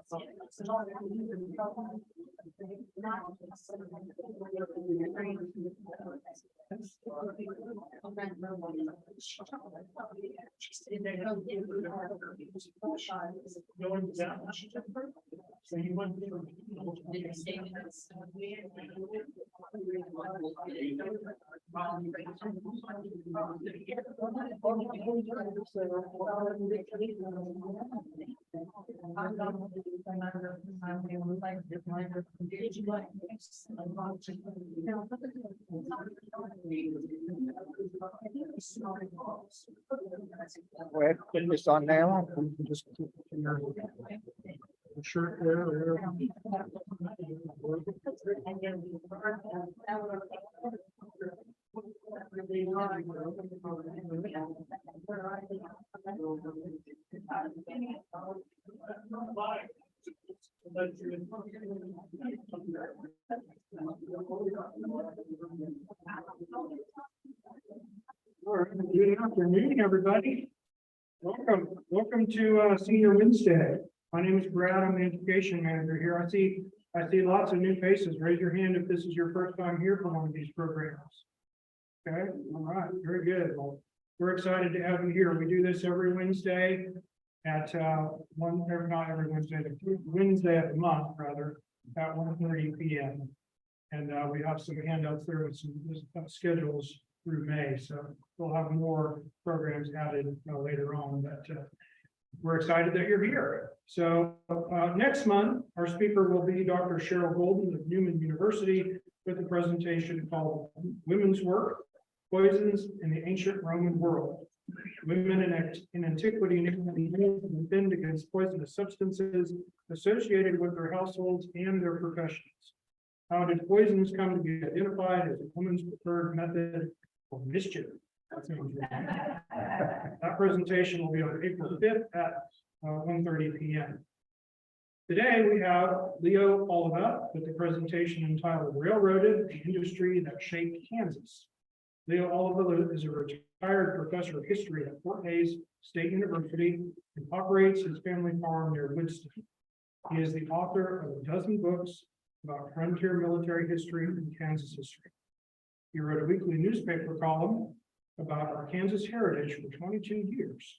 So you want Go ahead, put this on now. We can just keep your shirt there. Good afternoon, everybody. Welcome to Senior Wednesday. My name is Brad. I'm the education manager here. I see lots of new faces. Raise your hand if this is your first time here for one of these programs. Okay, all right, very good. Well, we're excited to have you here. We do this every Wednesday at not every Wednesday, the Wednesday of the month rather, at 1:30 p.m. And we have some handouts there with some schedules through May, so we'll have more programs added later on. But we're excited that you're here. So next month, our speaker will be Dr. Cheryl Golden of Newman University with a presentation called Women's Work, Poisons in the Ancient Roman World. Women in Antiquity defend against poisonous substances associated with their households and their professions. How did poisons come to be identified as a woman's preferred method of mischief? That presentation will be on April 5th at 1:30 p.m. Today we have Leo Oliva with the presentation entitled Railroaded, the Industry That Shaped Kansas. Leo Oliva is a retired professor of history at Fort Hays State University and operates his family farm near Woodston. He is the author of a dozen books about frontier military history and Kansas history. He wrote a weekly newspaper column about our Kansas heritage for 22 years.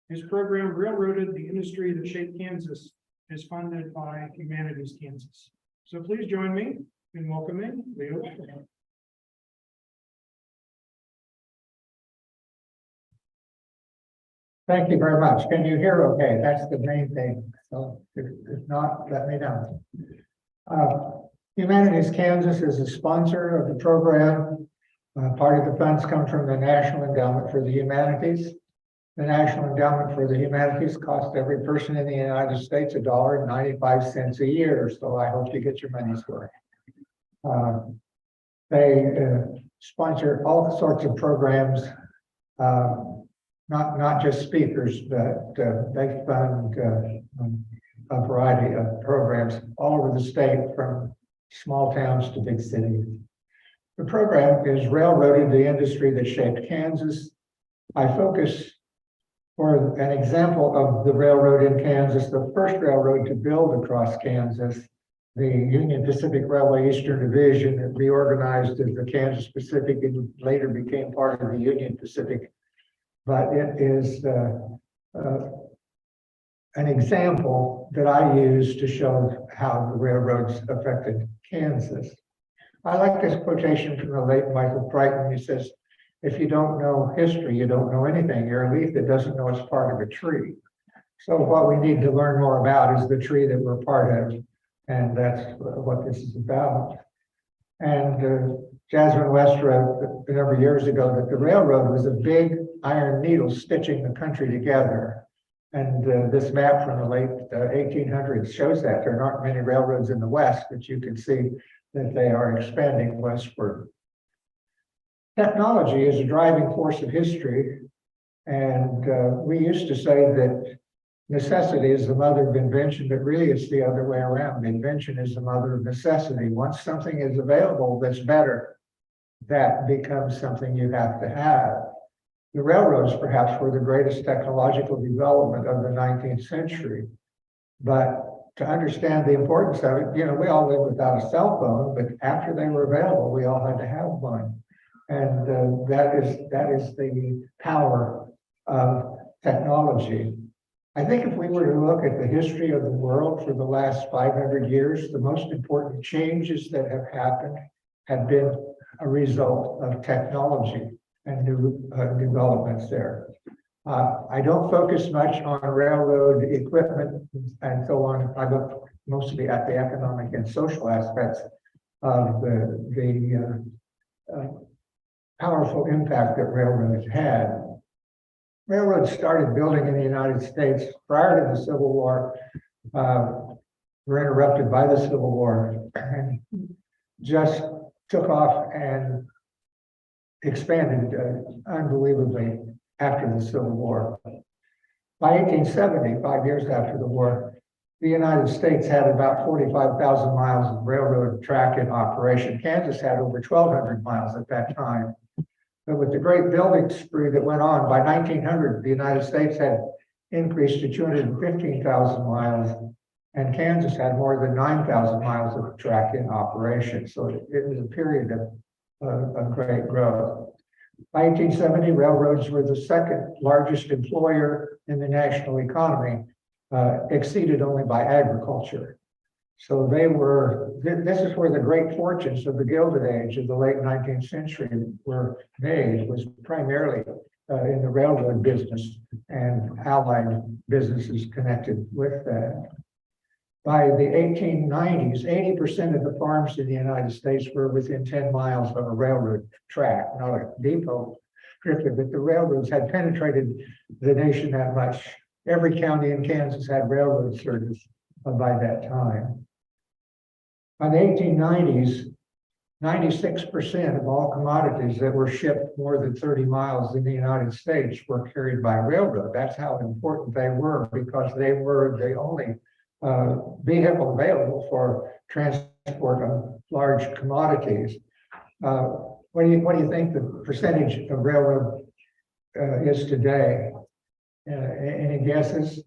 His program, Railroaded, the Industry That Shaped Kansas, is funded by Humanities Kansas. So please join me in welcoming Leo. Thank you very much. Can you hear okay? That's the main thing. So if not, let me know. Humanities Kansas is a sponsor of the program. Part of the funds come from the National Endowment for the Humanities. The National Endowment for the Humanities costs every person in the United States $1.95 a year. So I hope you get your money's worth. They sponsor all sorts of programs, not just speakers, but they fund a variety of programs all over the state, from small towns to big cities. The program is Railroaded, the Industry That Shaped Kansas. I focus for an example of the railroad in Kansas, the first railroad to build across Kansas, the Union Pacific Railway Eastern Division, that reorganized as the Kansas Pacific and later became part of the Union Pacific. But it is an example that I use to show how the railroads affected Kansas. I like this quotation from the late Michael Crichton. He says, if you don't know history, you don't know anything. You're a leaf that doesn't know it's part of a tree. So what we need to learn more about is the tree that we're part of. And that's what this is about. And Jasmine West wrote a number of years ago that the railroad was a big iron needle stitching the country together. And this map from the late 1800s shows that. There aren't many railroads in the West, but you can see that they are expanding westward. Technology is a driving force of history. And we used to say that necessity is the mother of invention, but really it's the other way around. Invention is the mother of necessity. Once something is available that's better, that becomes something you have to have. The railroads perhaps were the greatest technological development of the 19th century, but to understand the importance of it, we all lived without a cell phone, but after they were available, we all had to have one. And that is the power of technology. I think if we were to look at the history of the world for the last 500 years, the most important changes that have happened have been a result of technology and new developments there. I don't focus much on railroad equipment and so on. I look mostly at the economic and social aspects of the powerful impact that railroads had. Railroads started building in the United States prior to the Civil War, were interrupted by the Civil War, and just took off and expanded unbelievably after the Civil War. By 1870, 5 years after the war, the United States had about 45,000 miles of railroad track in operation. Kansas had over 1,200 miles at that time. But with the great building spree that went on, by 1900, the United States had increased to 215,000 miles, and Kansas had more than 9,000 miles of track in operation. So it was a period of great growth. By 1870, railroads were the second largest employer in the national economy, exceeded only by agriculture. So they were, this is where the great fortunes of the Gilded Age of the late 19th century were made, was primarily in the railroad business and allied businesses connected with that. By the 1890s, 80% of the farms in the United States were within 10 miles of a railroad track, not a depot strictly, but the railroads had penetrated the nation that much. Every county in Kansas had railroad service by that time. By the 1890s, 96% of all commodities that were shipped more than 30 miles in the United States were carried by railroad. That's how important they were, because they were the only vehicle available for transport of large commodities. What do you think the percentage of railroad is today? Any guesses?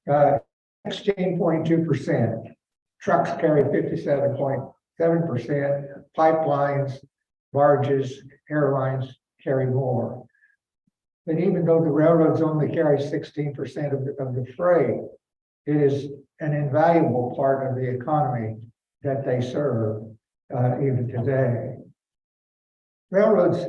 16.2%. Trucks carry 57.7%. Pipelines, barges, airlines carry more. But even though the railroads only carry 16% of the freight, it is an invaluable part of the economy that they serve even today. Railroads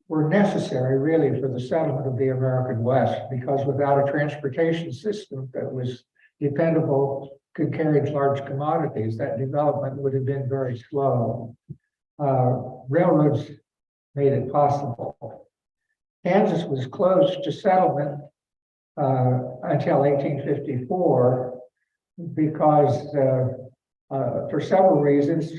were necessary really for the settlement of the American West, because without a transportation system that was dependable, could carry large commodities, that development would have been very slow. Railroads made it possible. Kansas was closed to settlement until 1854 because for several reasons,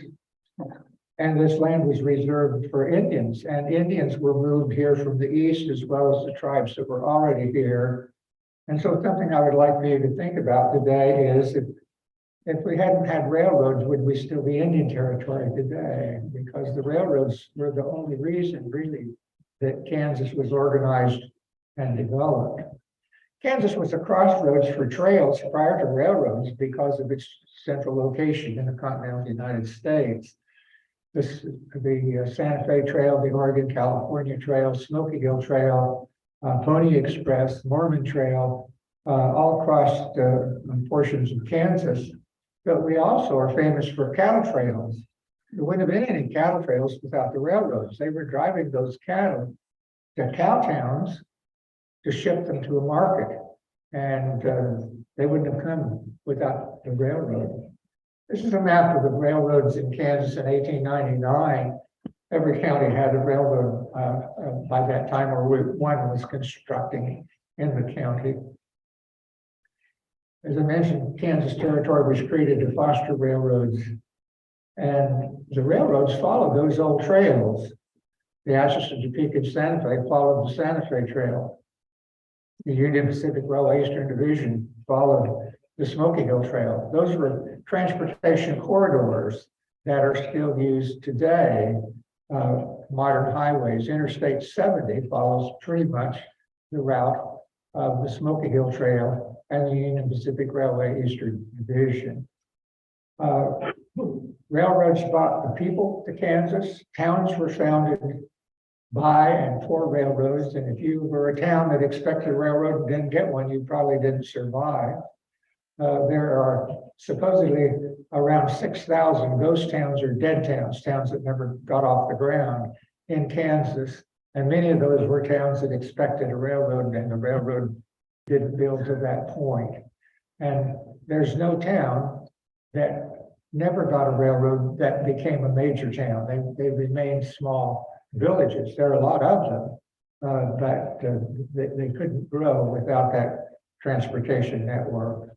and this land was reserved for Indians, and Indians were moved here from the east as well as the tribes that were already here. And so something I would like for you to think about today is if we hadn't had railroads, would we still be Indian territory today? Because the railroads were the only reason really that Kansas was organized and developed. Kansas was a crossroads for trails prior to railroads because of its central location in the continental United States. The Santa Fe Trail, the Oregon-California Trail, Smoky Hill Trail, Pony Express, Mormon Trail, all crossed portions of Kansas. But we also are famous for cattle trails. There wouldn't have been any cattle trails without the railroads. They were driving those cattle to cow towns to ship them to a market, and they wouldn't have come without the railroad. This is a map of the railroads in Kansas in 1899. Every county had a railroad by that time, or one was constructing in the county. As I mentioned, Kansas Territory was created to foster railroads, and the railroads followed those old trails. The Atchison, Topeka, and Santa Fe followed the Santa Fe Trail. The Union Pacific Railway Eastern Division followed the Smoky Hill Trail. Those were transportation corridors that are still used today. Modern highways. Interstate 70 follows pretty much the route of the Smoky Hill Trail and the Union Pacific Railway Eastern Division. Railroads brought the people to Kansas. Towns were founded by and for railroads, and if you were a town that expected a railroad and didn't get one, you probably didn't survive. There are supposedly around 6,000 ghost towns or dead towns, towns that never got off the ground in Kansas. And many of those were towns that expected a railroad, and the railroad didn't build to that point. And there's no town that never got a railroad that became a major town. They remained small villages. There are a lot of them, but they couldn't grow without that transportation network.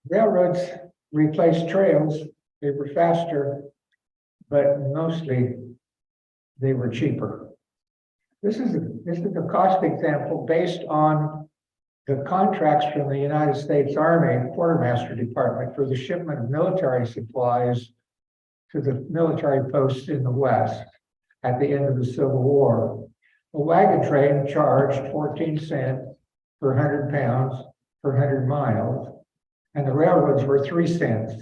Railroads replaced trails. They were faster, but mostly they were cheaper. This is a cost example based on the contracts from the United States Army Quartermaster Department for the shipment of military supplies to the military posts in the West at the end of the Civil War. A wagon train charged 14 cents per 100 pounds per 100 miles, and the railroads were 3 cents.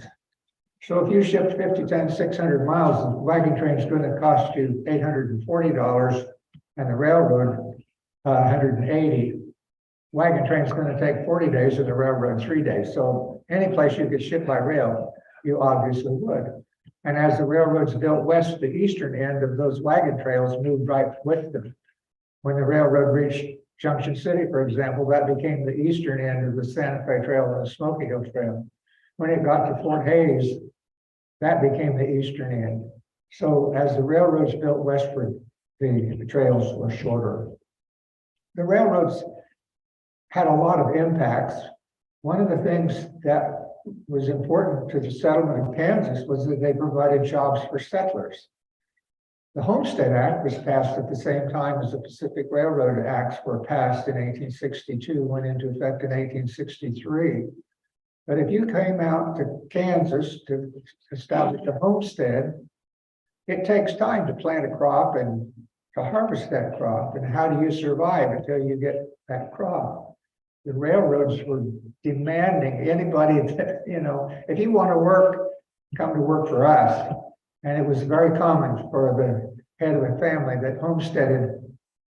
So if you shipped 50 times 600 miles, the wagon train is going to cost you $840, and the railroad $180. Wagon train is going to take 40 days, and the railroad 3 days. So any place you could ship by rail, you obviously would. And as the railroads built west, the eastern end of those wagon trails moved right with them. When the railroad reached Junction City, for example, that became the eastern end of the Santa Fe Trail and the Smoky Hill Trail. When it got to Fort Hays, that became the eastern end. So as the railroads built westward, the trails were shorter. The railroads had a lot of impacts. One of the things that was important to the settlement of Kansas was that they provided jobs for settlers. The Homestead Act was passed at the same time as the Pacific Railroad Acts were passed in 1862, went into effect in 1863. But if you came out to Kansas to establish a homestead, it takes time to plant a crop and to harvest that crop. And how do you survive until you get that crop? The railroads were demanding anybody that, if you want to work, come to work for us. And it was very common for the head of a family that homesteaded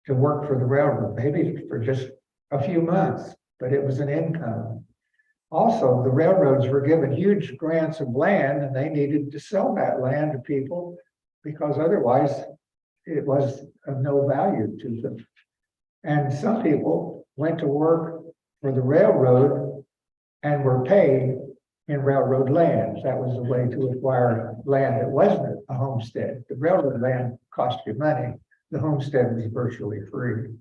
to work for the railroad, maybe for just a few months, but it was an income. Also, the railroads were given huge grants of land, and they needed to sell that land to people because otherwise it was of no value to them. And some people went to work for the railroad and were paid in railroad lands. That was the way to acquire land that wasn't a homestead. The railroad land cost you money. The homestead was virtually free.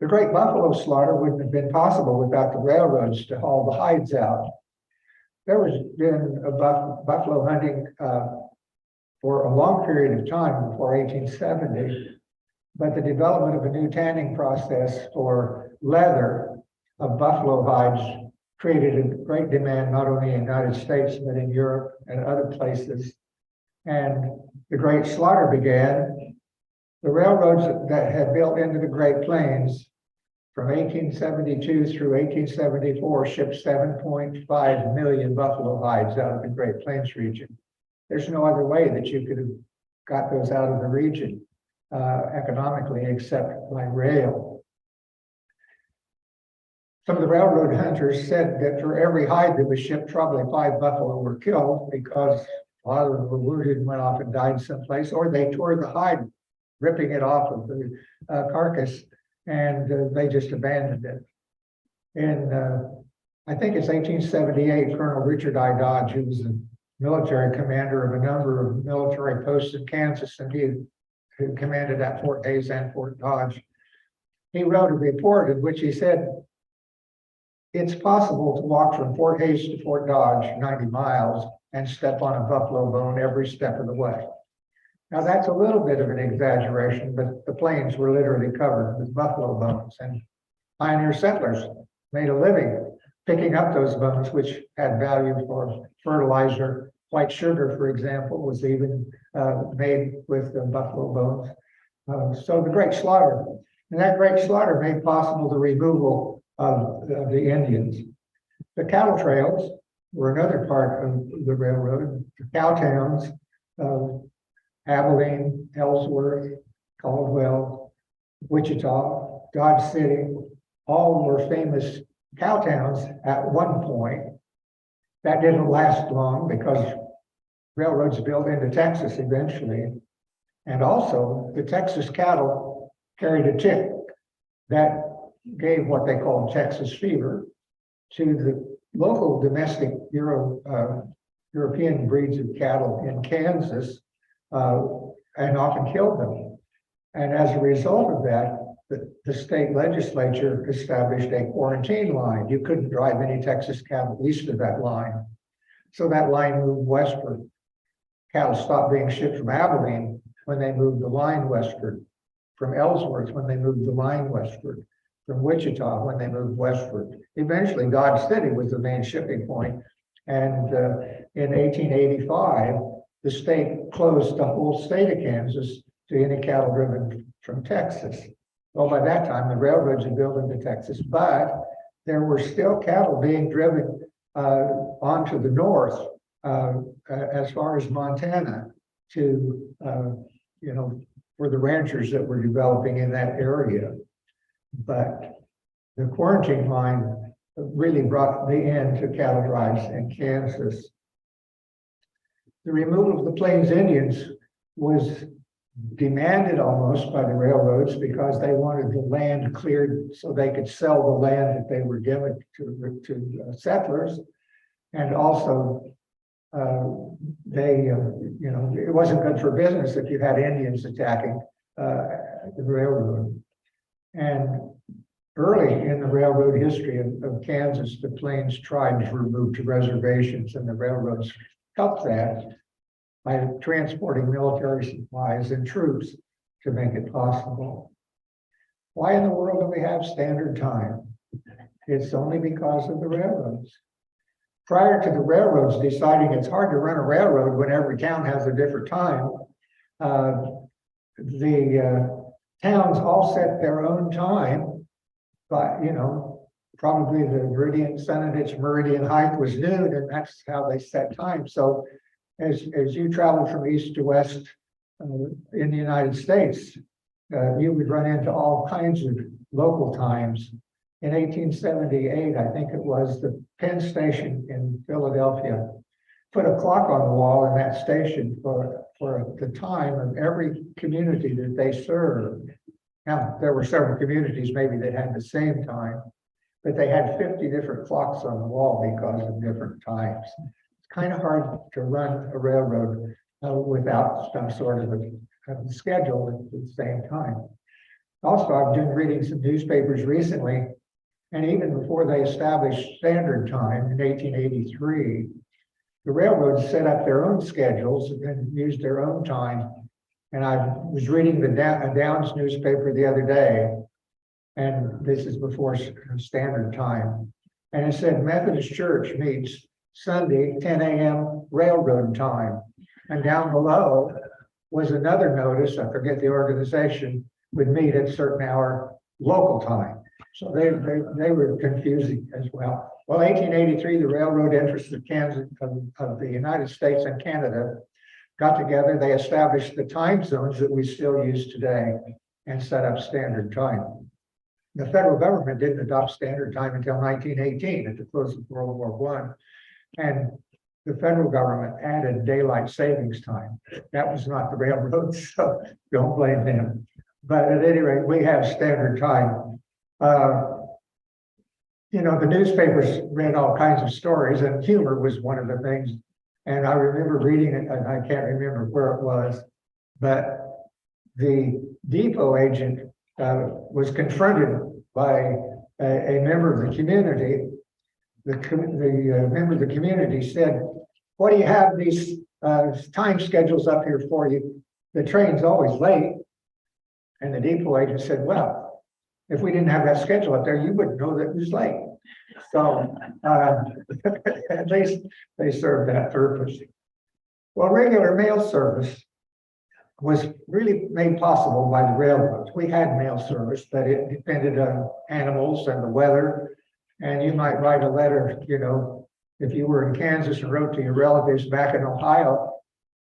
The Great Buffalo Slaughter wouldn't have been possible without the railroads to haul the hides out. There was been a buffalo hunting for a long period of time before 1870, but the development of a new tanning process for leather of buffalo hides created a great demand not only in the United States, but in Europe and other places. And the Great Slaughter began. The railroads that had built into the Great Plains from 1872 through 1874 shipped 7.5 million buffalo hides out of the Great Plains region. There's no other way that you could have got those out of the region economically except by rail. Some of the railroad hunters said that for every hide that was shipped, probably 5 buffalo were killed because a lot of them were wounded and went off and died someplace, or they tore the hide, ripping it off of the carcass, and they just abandoned it. And I think it's 1878, Colonel Richard I. Dodge, who was the military commander of a number of military posts in Kansas, and he commanded at Fort Hays and Fort Dodge. He wrote a report in which he said, it's possible to walk from Fort Hays to Fort Dodge 90 miles and step on a buffalo bone every step of the way. Now that's a little bit of an exaggeration, but the plains were literally covered with buffalo bones, and pioneer settlers made a living picking up those bones, which had value for fertilizer. White sugar, for example, was even made with the buffalo bones. So the Great Slaughter, and that Great Slaughter made possible the removal of the Indians. The cattle trails were another part of the railroad. The cow towns of Abilene, Ellsworth, Caldwell, Wichita, Dodge City, all were famous cow towns at one point. That didn't last long because railroads built into Texas eventually. And also the Texas cattle carried a tick that gave what they called Texas fever to the local domestic European breeds of cattle in Kansas and often killed them. And as a result of that, the state legislature established a quarantine line. You couldn't drive any Texas cattle east of that line. So that line moved westward. Cattle stopped being shipped from Abilene when they moved the line westward, from Ellsworth when they moved the line westward, from Wichita when they moved westward. Eventually, Dodge City was the main shipping point. And in 1885, the state closed the whole state of Kansas to any cattle driven from Texas. Well, by that time, the railroads had built into Texas, but there were still cattle being driven onto the north as far as Montana to, for the ranchers that were developing in that area. But the quarantine line really brought the end to cattle drives in Kansas. The removal of the Plains Indians was demanded almost by the railroads because they wanted the land cleared so they could sell the land that they were given to settlers. And also, it wasn't good for business if you had Indians attacking the railroad. And early in the railroad history of Kansas, the Plains tribes were moved to reservations, and the railroads helped that by transporting military supplies and troops to make it possible. Why in the world do we have standard time? It's only because of the railroads. Prior to the railroads deciding it's hard to run a railroad when every town has a different time, the towns all set their own time, but probably the meridian, Sunday meridian height was noon, and that's how they set time. So as you travel from east to west in the United States, you would run into all kinds of local times. In 1878, I think it was, the Penn Station in Philadelphia put a clock on the wall in that station for the time of every community that they served. Now, there were several communities maybe that had the same time, but they had 50 different clocks on the wall because of different times. It's kind of hard to run a railroad without some sort of a schedule at the same time. Also, I've been reading some newspapers recently, and even before they established standard time in 1883, the railroads set up their own schedules and used their own time. And I was reading the Downs newspaper the other day, and this is before standard time. And it said Methodist Church meets Sunday, 10 a.m. railroad time. And down below was another notice, I forget the organization, would meet at a certain hour local time. So they were confusing as well. Well, 1883, the railroad interests of Kansas, of the United States and Canada got together. They established the time zones that we still use today and set up standard time. The federal government didn't adopt standard time until 1918 at the close of World War I. And the federal government added daylight savings time. That was not the railroads, so don't blame them. But at any rate, we have standard time. The newspapers read all kinds of stories, and humor was one of the things. And I remember reading it, and I can't remember where it was, but the depot agent was confronted by a member of the community. The member of the community said, "What do you have these time schedules up here for you? The train's always late." And the depot agent said, "Well, if we didn't have that schedule up there, you wouldn't know that it was late." So at least they served that purpose. Well, regular mail service was really made possible by the railroads. We had mail service, but it depended on animals and the weather And you might write a letter, if you were in Kansas and wrote to your relatives back in Ohio,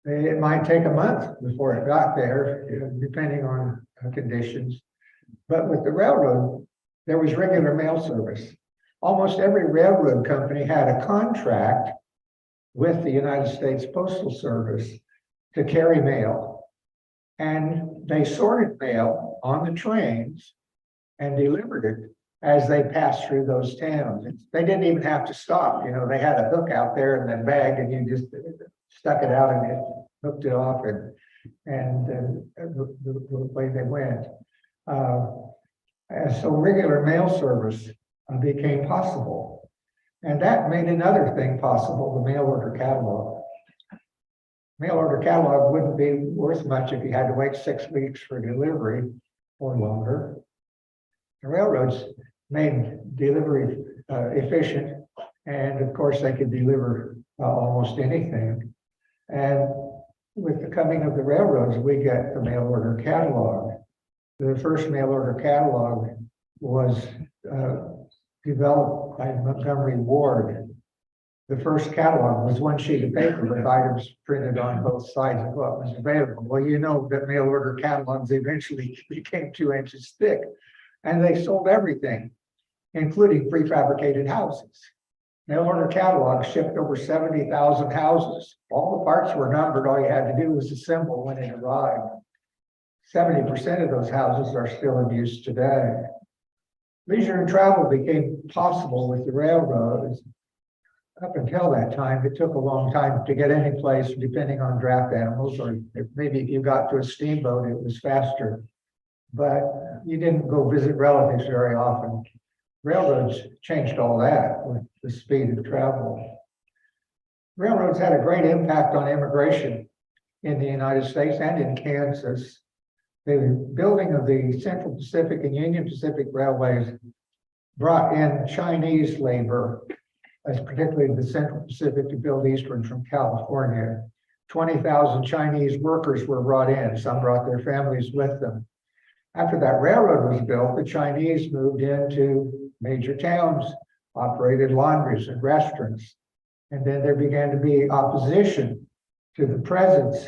it might take a month before it got there, depending on conditions. But with the railroad, there was regular mail service. Almost every railroad company had a contract with the United States Postal Service to carry mail. And they sorted mail on the trains and delivered it as they passed through those towns. They didn't even have to stop. They had a hook out there and then bag, and you just stuck it out and it hooked it off, and the way they went. And so regular mail service became possible. And that made another thing possible, the mail order catalog. Mail order catalog wouldn't be worth much if you had to wait 6 weeks for delivery or longer. The railroads made delivery efficient, and of course they could deliver almost anything. And with the coming of the railroads, we get the mail order catalog. The first mail order catalog was developed by Montgomery Ward. The first catalog was one sheet of paper with items printed on both sides of what was available. Well, you know that mail order catalogs eventually became 2 inches thick, and they sold everything, including prefabricated houses. Mail order catalogs shipped over 70,000 houses. All the parts were numbered. All you had to do was assemble when it arrived. 70% of those houses are still in use today. Leisure and travel became possible with the railroads. Up until that time, it took a long time to get any place, depending on draft animals, or maybe if you got to a steamboat, it was faster. But you didn't go visit relatives very often. Railroads changed all that with the speed of travel. Railroads had a great impact on immigration in the United States and in Kansas. The building of the Central Pacific and Union Pacific Railways brought in Chinese labor, as particularly the Central Pacific, to build eastward from California. 20,000 Chinese workers were brought in. Some brought their families with them. After that railroad was built, the Chinese moved into major towns, operated laundries and restaurants. And then there began to be opposition to the presence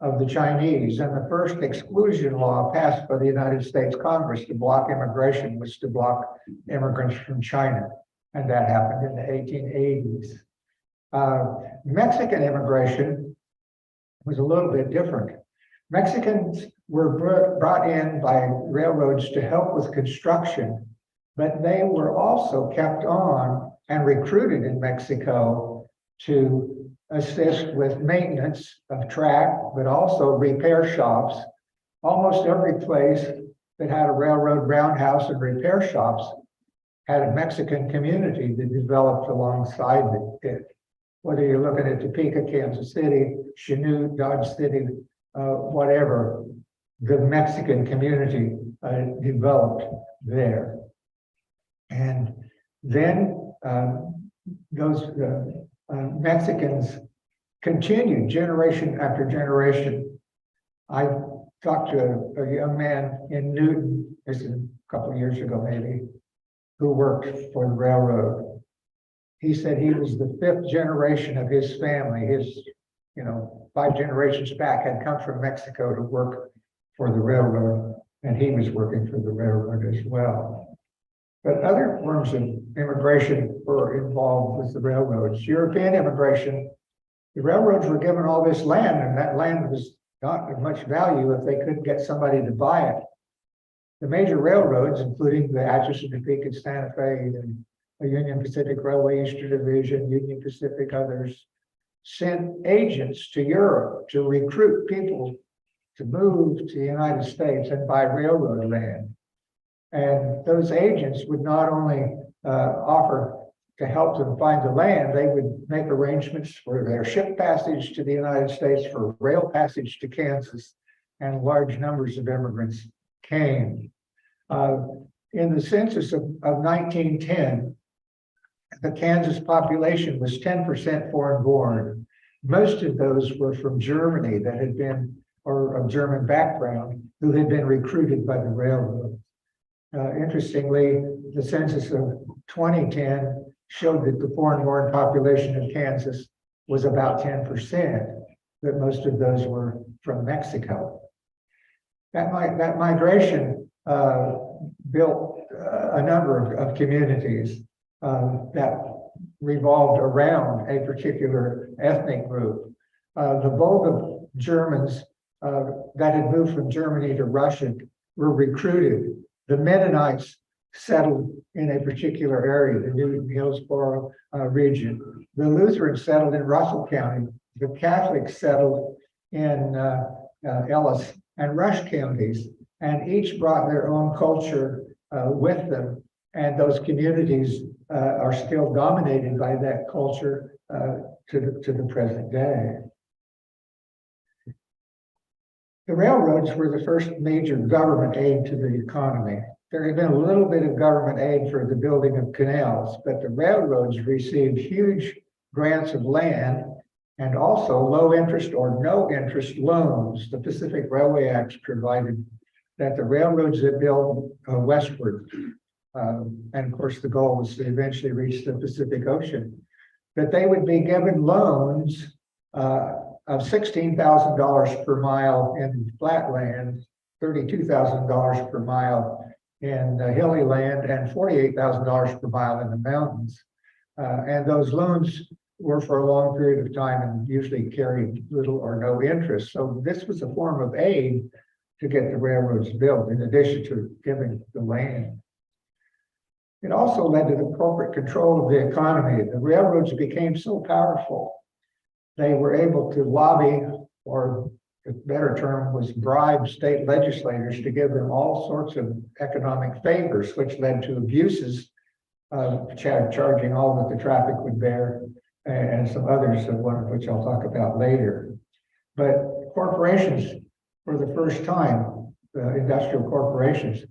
of the Chinese. And the first exclusion law passed by the United States Congress to block immigration was to block immigrants from China. And that happened in the 1880s. Mexican immigration was a little bit different. Mexicans were brought in by railroads to help with construction, but they were also kept on and recruited in Mexico to assist with maintenance of track, but also repair shops. Almost every place that had a railroad roundhouse and repair shops had a Mexican community that developed alongside it. Whether you're looking at Topeka, Kansas City, Chanute, Dodge City, whatever, the Mexican community developed there. And then those Mexicans continued generation after generation. I talked to a young man in Newton, this is a couple of years ago maybe, who worked for the railroad. He said he was the 5th generation of his family. His, 5 generations back had come from Mexico to work for the railroad, and he was working for the railroad as well. But other forms of immigration were involved with the railroads. European immigration, the railroads were given all this land, and that land was not of much value if they couldn't get somebody to buy it. The major railroads, including the Atchison, Topeka, Santa Fe, and the Union Pacific Railway Eastern Division, Union Pacific, others, sent agents to Europe to recruit people to move to the United States and buy railroad land. And those agents would not only offer to help them find the land, they would make arrangements for their ship passage to the United States, for rail passage to Kansas, and large numbers of immigrants came. In the census of 1910, the Kansas population was 10% foreign born. Most of those were from Germany that had been, or of German background, who had been recruited by the railroad. Interestingly, the census of 2010 showed that the foreign-born population of Kansas was about 10%, that most of those were from Mexico. That migration built a number of communities that revolved around a particular ethnic group. The bulk of Germans that had moved from Germany to Russia were recruited. The Mennonites settled in a particular area, the Newton Hillsborough region. The Lutherans settled in Russell County. The Catholics settled in Ellis and Rush counties, and each brought their own culture with them. And those communities are still dominated by that culture to the present day. The railroads were the first major government aid to the economy. There had been a little bit of government aid for the building of canals, but the railroads received huge grants of land and also low interest or no interest loans. The Pacific Railway Act provided that the railroads that build westward, and of course the goal was to eventually reach the Pacific Ocean, that they would be given loans of $16,000 per mile in flat land, $32,000 per mile in hilly land, and $48,000 per mile in the mountains. And those loans were for a long period of time and usually carried little or no interest. So this was a form of aid to get the railroads built, in addition to giving the land. It also led to the corporate control of the economy. The railroads became so powerful, they were able to lobby, or a better term was bribe, state legislators to give them all sorts of economic favors, which led to abuses, charging all that the traffic would bear, and some others, one of which I'll talk about later. But corporations, for the first time, industrial corporations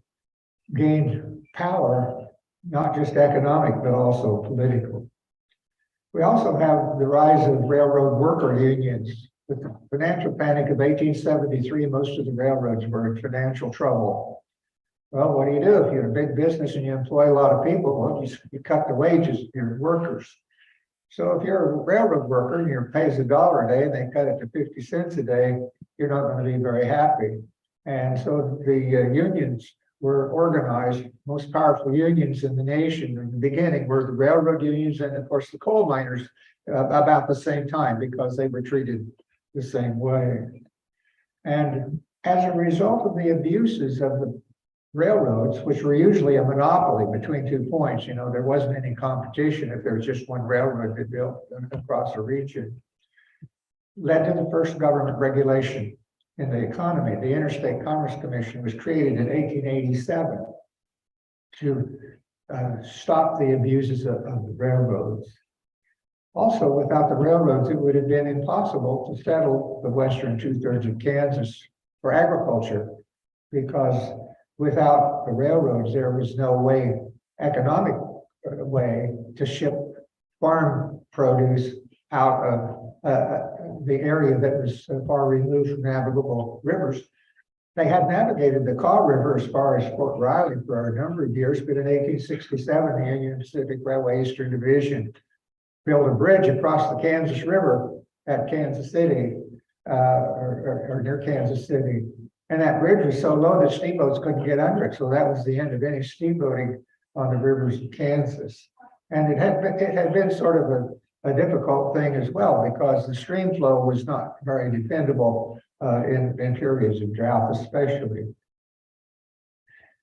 gained power, not just economic, but also political. We also have the rise of railroad worker unions. With the financial panic of 1873, most of the railroads were in financial trouble. Well, what do? If you're a big business and you employ a lot of people, well, you cut the wages of your workers. So if you're a railroad worker and your pay is $1 a day and they cut it to 50 cents a day, you're not going to be very happy. And so the unions were organized. Most powerful unions in the nation in the beginning were the railroad unions and, of course, the coal miners about the same time, because they were treated the same way. And as a result of the abuses of the railroads, which were usually a monopoly between 2 points, there wasn't any competition if there was just one railroad that built across a region, led to the first government regulation in the economy. The Interstate Commerce Commission was created in 1887 to stop the abuses of the railroads. Also, without the railroads, it would have been impossible to settle the western 2/3 of Kansas for agriculture, because without the railroads, there was no economic way to ship farm produce out of the area that was far removed from navigable rivers. They had navigated the Kaw River as far as Fort Riley for a number of years, but in 1867, the Union Pacific Railway Eastern Division built a bridge across the Kansas River at Kansas City, or near Kansas City. And that bridge was so low that steamboats couldn't get under it. So that was the end of any steamboating on the rivers of Kansas. And it had been sort of a difficult thing as well, because the stream flow was not very dependable in periods of drought, especially.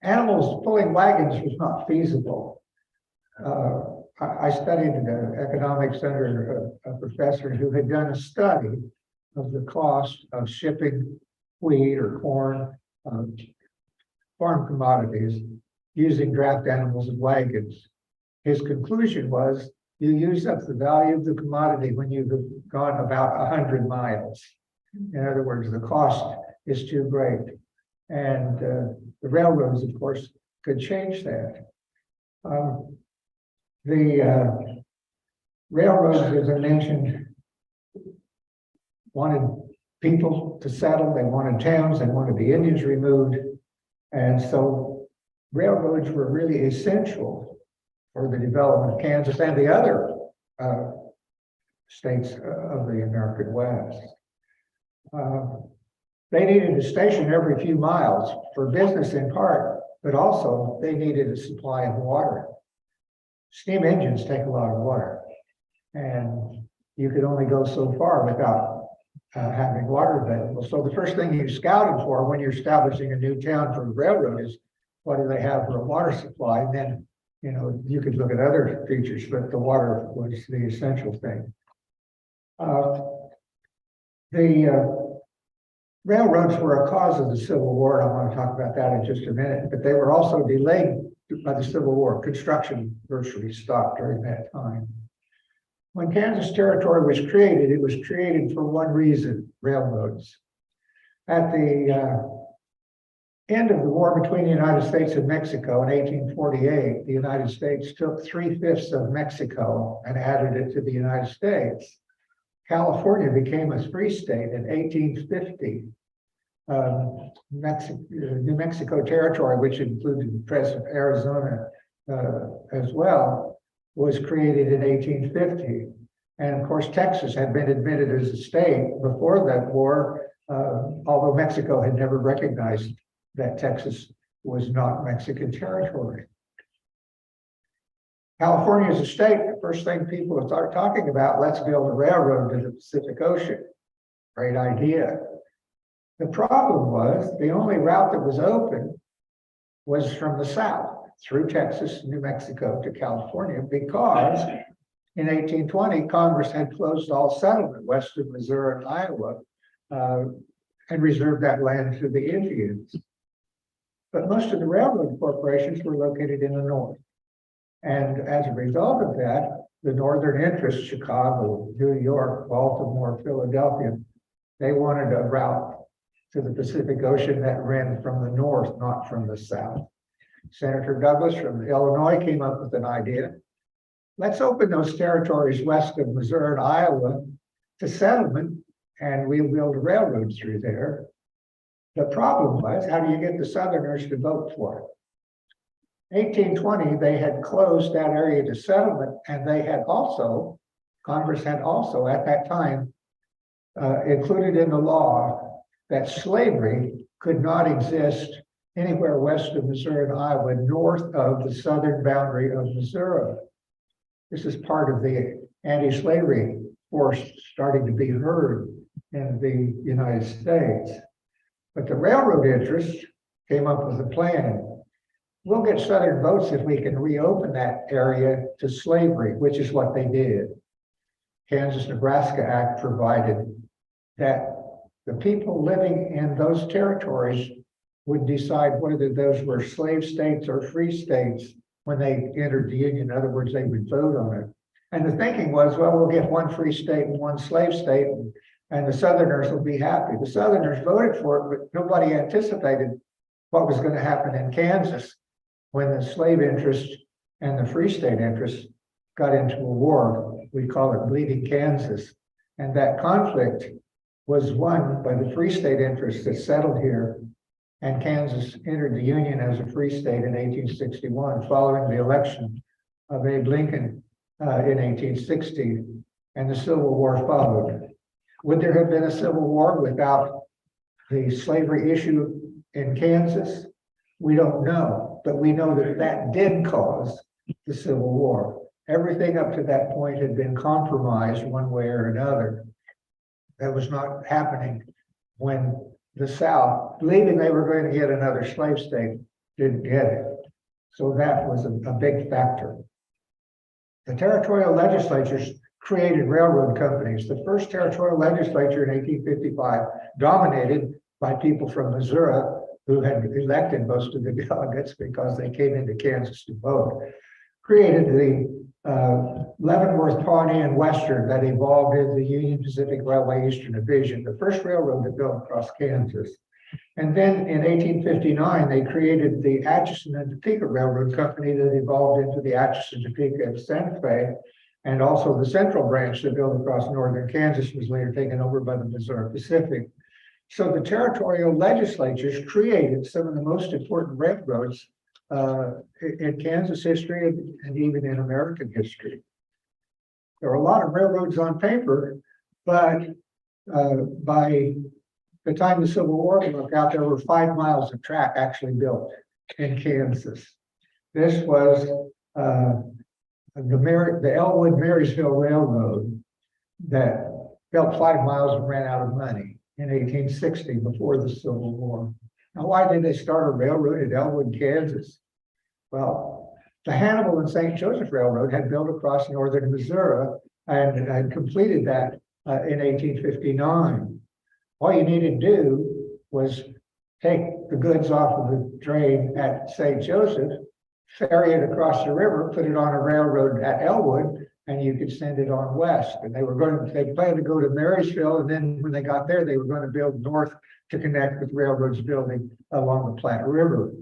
Animals pulling wagons was not feasible. I studied economics under a professor who had done a study of the cost of shipping wheat or corn, farm commodities, using draft animals and wagons. His conclusion was, you use up the value of the commodity when you've gone about 100 miles. In other words, the cost is too great. And the railroads, of course, could change that. The railroads, as I mentioned, wanted people to settle, they wanted towns, they wanted the Indians removed. And so railroads were really essential for the development of Kansas and the other states of the American West. They needed a station every few miles for business in part, but also they needed a supply of water. Steam engines take a lot of water, and you could only go so far without having water available. So the first thing you scouted for when you're establishing a new town for a railroad is, what do they have for a water supply? And then, you know, you could look at other features, but the water was the essential thing. The railroads were a cause of the Civil War. I want to talk about that in just a minute, but they were also delayed by the Civil War. Construction virtually stopped during that time. When Kansas Territory was created, it was created for one reason: railroads. At the end of the war between the United States and Mexico in 1848, the United States took 3/5 of Mexico and added it to the United States. California became a free state in 1850. New Mexico Territory, which included present Arizona as well, was created in 1850. And of course, Texas had been admitted as a state before that war, although Mexico had never recognized that Texas was not Mexican territory. California is a state. The first thing people will start talking about, let's build a railroad to the Pacific Ocean. Great idea. The problem was the only route that was open was from the south, through Texas, New Mexico to California, because in 1820, Congress had closed all settlement west of Missouri and Iowa and reserved that land to the Indians. But most of the railroad corporations were located in the north. And as a result of that, the northern interests, Chicago, New York, Baltimore, Philadelphia, they wanted a route to the Pacific Ocean that ran from the north, not from the south. Senator Douglas from Illinois came up with an idea. Let's open those territories west of Missouri and Iowa to settlement, and we'll build a railroad through there. The problem was, how do you get the Southerners to vote for it? 1820, they had closed that area to settlement, and they had also, Congress had also at that time included in the law that slavery could not exist anywhere west of Missouri and Iowa, north of the southern boundary of Missouri. This is part of the anti-slavery force starting to be heard in the United States. But the railroad interests came up with a plan. We'll get Southern votes if we can reopen that area to slavery, which is what they did. Kansas-Nebraska Act provided that the people living in those territories would decide whether those were slave states or free states when they entered the Union. In other words, they would vote on it. And the thinking was, well, we'll get one free state and one slave state, and the Southerners will be happy. The Southerners voted for it, but nobody anticipated what was going to happen in Kansas when the slave interest and the free state interest got into a war. We call it Bleeding Kansas. And that conflict was won by the free state interests that settled here. And Kansas entered the Union as a free state in 1861, following the election of Abe Lincoln in 1860, and the Civil War followed. Would there have been a Civil War without the slavery issue in Kansas? We don't know, but we know that that did cause the Civil War. Everything up to that point had been compromised one way or another. That was not happening when the South, believing they were going to get another slave state, didn't get it. So that was a big factor. The territorial legislatures created railroad companies. The first territorial legislature in 1855, dominated by people from Missouri, who had elected most of the delegates because they came into Kansas to vote, created the Leavenworth, Pawnee, and Western that evolved into the Union Pacific Railway Eastern Division, the first railroad to build across Kansas. And then in 1859, they created the Atchison and Topeka Railroad Company that evolved into the Atchison, Topeka, and Santa Fe, and also the Central Branch that built across northern Kansas was later taken over by the Missouri Pacific. So the territorial legislatures created some of the most important railroads in Kansas history and even in American history. There are a lot of railroads on paper, but by the time the Civil War broke out, there were 5 miles of track actually built in Kansas. This was the Elwood Marysville Railroad that built 5 miles and ran out of money in 1860 before the Civil War. Now, why did they start a railroad at Elwood, Kansas? Well, the Hannibal and St. Joseph Railroad had built across northern Missouri and had completed that in 1859. All you needed to do was take the goods off of the train at St. Joseph, ferry it across the river, put it on a railroad at Elwood, and you could send it on west. And they planned to go to Marysville, and then when they got there, they were going to build north to connect with railroads building along the Platte River.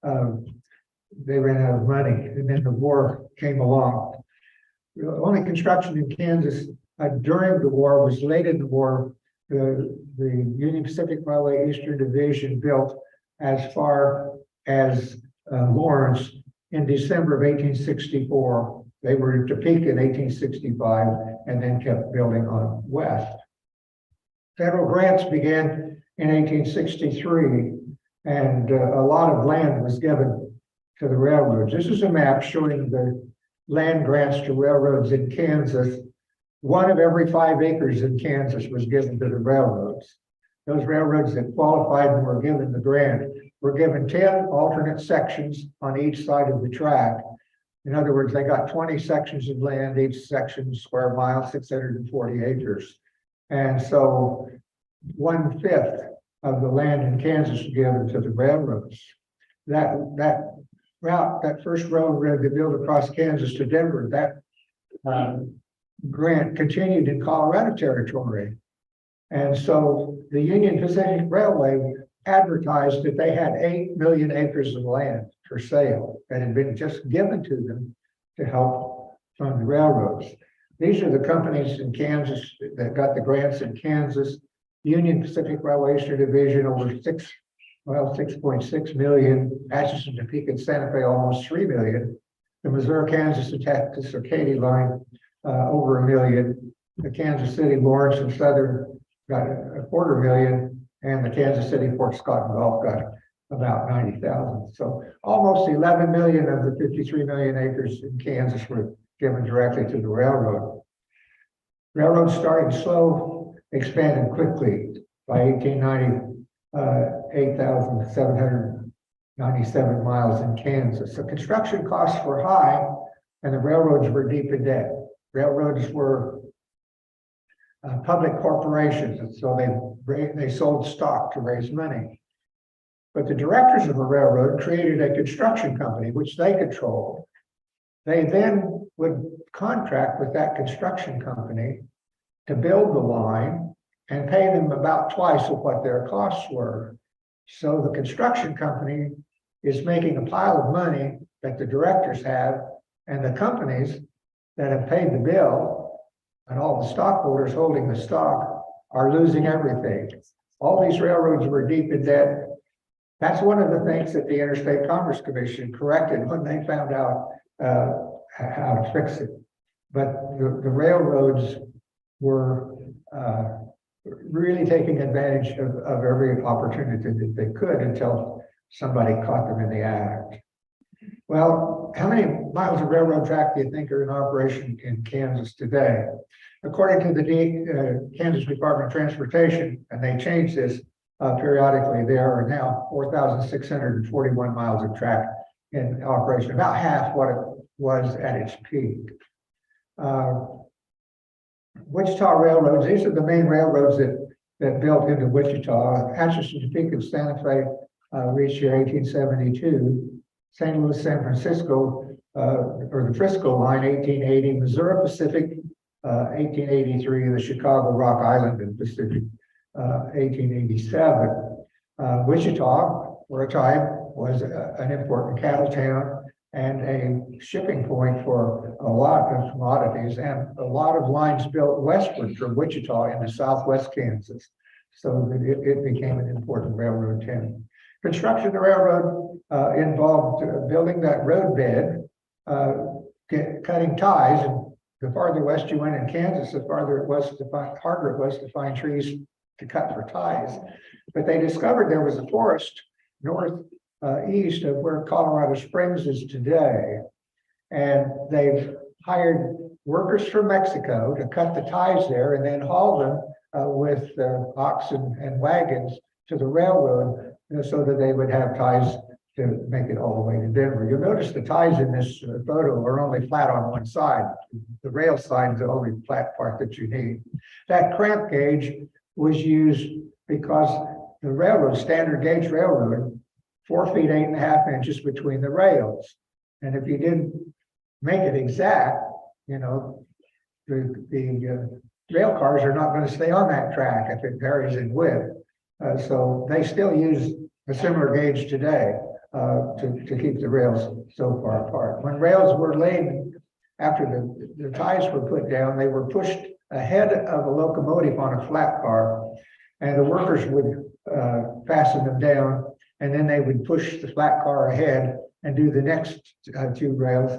They ran out of money, and then the war came along. The only construction in Kansas during the war was late in the war. The Union Pacific Railway Eastern Division built as far as Lawrence in December of 1864. They were in Topeka in 1865 and then kept building on west. Federal grants began in 1863, and a lot of land was given to the railroads. This is a map showing the land grants to railroads in Kansas. 1 of every 5 acres in Kansas was given to the railroads. Those railroads that qualified and were given the grant were given 10 alternate sections on each side of the track. In other words, they got 20 sections of land, each section square mile, 640 acres. And so 1/5 of the land in Kansas was given to the railroads. That route, that first railroad that built across Kansas to Denver, that grant continued in Colorado Territory. And so the Union Pacific Railway advertised that they had 8 million acres of land for sale that had been just given to them to help fund the railroads. These are the companies in Kansas that got the grants in Kansas. Union Pacific Railway Eastern Division over 6.6 million. Atchison, Topeka, and Santa Fe almost 3 million. The Missouri, Kansas, and Texas or Katy line over 1 million. The Kansas City, Lawrence, and Southern got 250,000, and the Kansas City, Fort Scott, and Gulf got about 90,000. So almost 11 million of the 53 million acres in Kansas were given directly to the railroad. Railroads started slow, expanded quickly. By 1890, 8,797 miles in Kansas. So construction costs were high, and the railroads were deep in debt. Railroads were public corporations, and so they sold stock to raise money. But the directors of a railroad created a construction company, which they controlled. They then would contract with that construction company to build the line and pay them about twice of what their costs were. So the construction company is making a pile of money that the directors have, and the companies that have paid the bill and all the stockholders holding the stock are losing everything. All these railroads were deep in debt. That's one of the things that the Interstate Commerce Commission corrected when they found out how to fix it. But the railroads were really taking advantage of every opportunity that they could until somebody caught them in the act. Well, how many miles of railroad track do you think are in operation in Kansas today? According to the Kansas Department of Transportation, and they change this periodically, there are now 4,641 miles of track in operation, about half what it was at its peak. Wichita railroads, these are the main railroads that built into Wichita. Atchison, Topeka, and Santa Fe reached here 1872. St. Louis, San Francisco, or the Frisco line, 1880. Missouri Pacific, 1883. The Chicago, Rock Island, and Pacific, 1887. Wichita, for a time, was an important cattle town and a shipping point for a lot of commodities, and a lot of lines built westward from Wichita into southwest Kansas. So it became an important railroad town. Construction of the railroad involved building that roadbed, cutting ties, and the farther west you went in Kansas, the farther it was to find, harder it was to find trees to cut for ties. But they discovered there was a forest northeast of where Colorado Springs is today. And they've hired workers from Mexico to cut the ties there and then haul them with oxen and wagons to the railroad, so that they would have ties to make it all the way to Denver. You'll notice the ties in this photo are only flat on one side. The rail side is the only flat part that you need. That cramp gauge was used because the railroad, standard gauge railroad, 4 feet 8.5 inches between the rails. And if you didn't make it exact, you know, the rail cars are not going to stay on that track if it varies in width. So they still use a similar gauge today to keep the rails so far apart. When rails were laid, after the ties were put down, they were pushed ahead of a locomotive on a flat car, and the workers would fasten them down, and then they would push the flat car ahead and do the next 2 rails.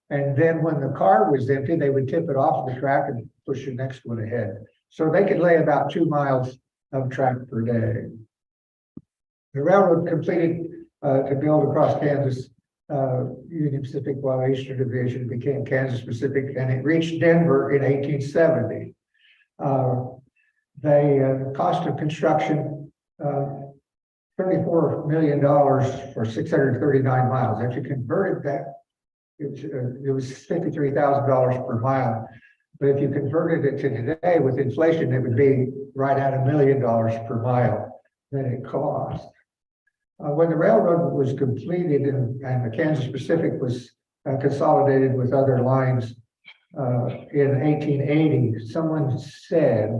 And then when the car was empty, they would tip it off the track and push the next one ahead. So they could lay about 2 miles of track per day. The railroad completed to build across Kansas, Union Pacific while Eastern Division became Kansas Pacific, and it reached Denver in 1870. The cost of construction, $34 million for 639 miles. If you converted that, it was $53,000 per mile. But if you converted it to today with inflation, it would be right at $1 million per mile that it cost. When the railroad was completed and the Kansas Pacific was consolidated with other lines in 1880, someone said,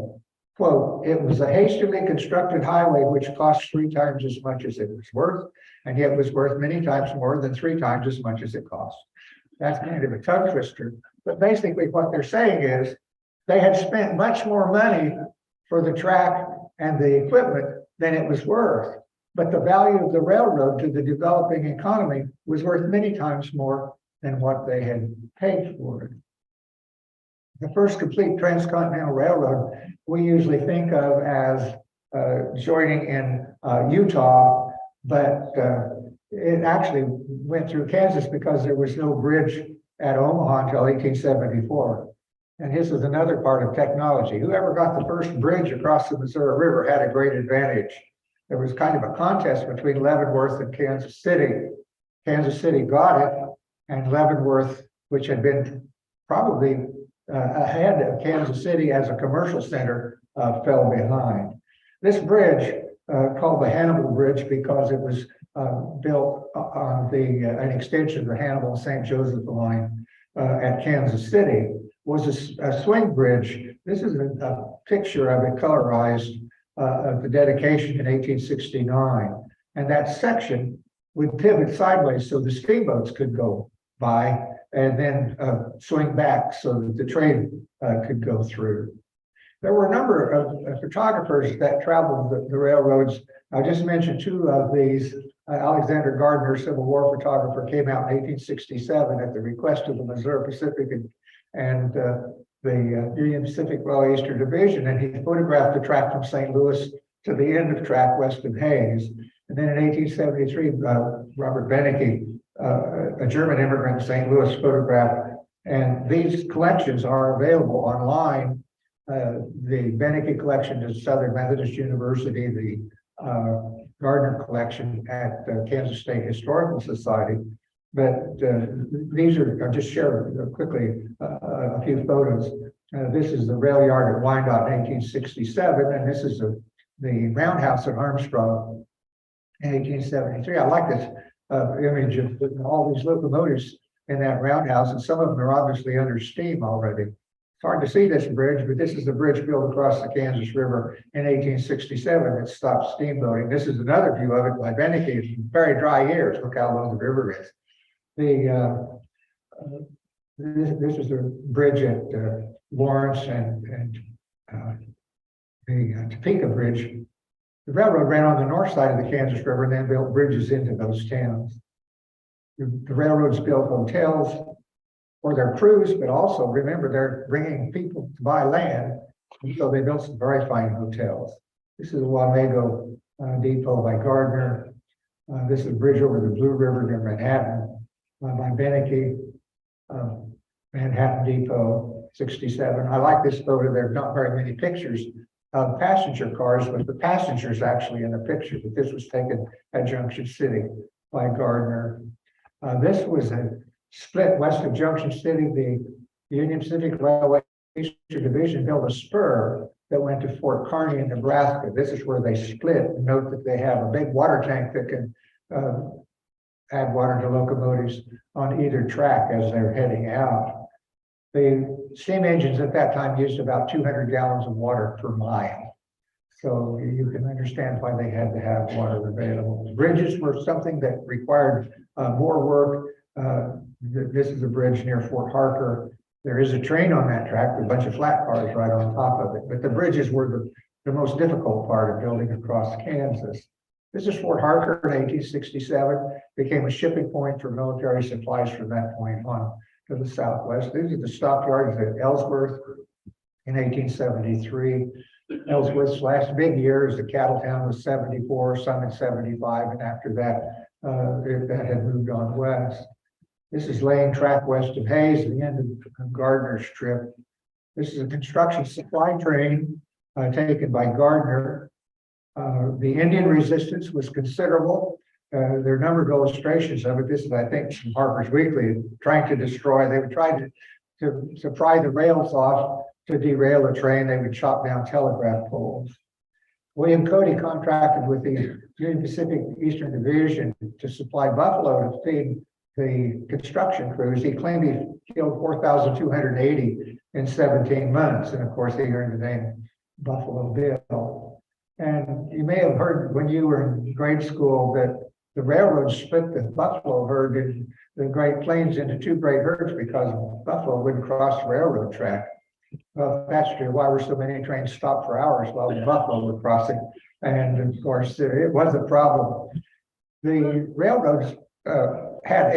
quote, "It was a hastily constructed highway which cost 3 times as much as it was worth, and yet was worth many times more than 3 times as much as it cost." That's kind of a tongue twister. But basically what they're saying is they had spent much more money for the track and the equipment than it was worth. But the value of the railroad to the developing economy was worth many times more than what they had paid for it. The first complete transcontinental railroad we usually think of as joining in Utah, but it actually went through Kansas because there was no bridge at Omaha until 1874. And this is another part of technology. Whoever got the first bridge across the Missouri River had a great advantage. There was kind of a contest between Leavenworth and Kansas City. Kansas City got it, and Leavenworth, which had been probably ahead of Kansas City as a commercial center, fell behind. This bridge, called the Hannibal Bridge because it was built on an extension of the Hannibal and St. Joseph line at Kansas City, was a swing bridge. This is a picture of it colorized of the dedication in 1869. And that section would pivot sideways so the steamboats could go by, and then swing back so that the train could go through. There were a number of photographers that traveled the railroads. I just mentioned 2 of these. Alexander Gardner, Civil War photographer, came out in 1867 at the request of the Missouri Pacific and the Union Pacific Railway Eastern Division, and he photographed the track from St. Louis to the end of track west of Hayes. And then in 1873, Robert Benecke, a German immigrant in St. Louis, photographed, and these collections are available online. The Benecke collection is Southern Methodist University, the Gardner collection at Kansas State Historical Society. But these are, I'll just share quickly a few photos. This is the rail yard at Wyandotte in 1867, and this is the roundhouse at Armstrong in 1873. I like this image of all these locomotives in that roundhouse, and some of them are obviously under steam already. It's hard to see this bridge, but this is the bridge built across the Kansas River in 1867 that stopped steamboating. This is another view of it by Benecke. It's very dry years. Look how long the river is. This is the bridge at Lawrence and the Topeka Bridge. The railroad ran on the north side of the Kansas River and then built bridges into those towns. The railroads built hotels for their crews, but also remember they're bringing people to buy land. And so they built some very fine hotels. This is the Wamego Depot by Gardner. This is a bridge over the Blue River near Manhattan by Beneke. Manhattan Depot, 67. I like this photo. There are not very many pictures of passenger cars, but the passengers actually in the picture. But this was taken at Junction City by Gardner. This was a split west of Junction City. The Union Pacific Railway Eastern Division built a spur that went to Fort Kearny in Nebraska. This is where they split. Note that they have a big water tank that can add water to locomotives on either track as they're heading out. The steam engines at that time used about 200 gallons of water per mile. So you can understand why they had to have water available. Bridges were something that required more work. This is a bridge near Fort Harker. There is a train on that track with a bunch of flat cars right on top of it. But the bridges were the most difficult part of building across Kansas. This is Fort Harker in 1867, became a shipping point for military supplies from that point on to the southwest. These are the stockyards at Ellsworth in 1873. Ellsworth's last big year as the cattle town was 74, some in 75, and after that, that had moved on west. This is laying track west of Hayes, the end of Gardner's trip. This is a construction supply train taken by Gardner. The Indian resistance was considerable. There are a number of illustrations of it. This is, I think, from Harper's Weekly, trying to destroy. They would try to pry the rails off to derail a train. They would chop down telegraph poles. William Cody contracted with the Union Pacific Eastern Division to supply buffalo to feed the construction crews. He claimed he killed 4,280 in 17 months. And of course, he earned the name Buffalo Bill. And you may have heard when you were in grade school that the railroad split the buffalo herd in the Great Plains into two great herds because buffalo wouldn't cross the railroad track. Well, that's true. Why were so many trains stopped for hours while the buffalo were crossing? And of course, it was a problem. The railroads had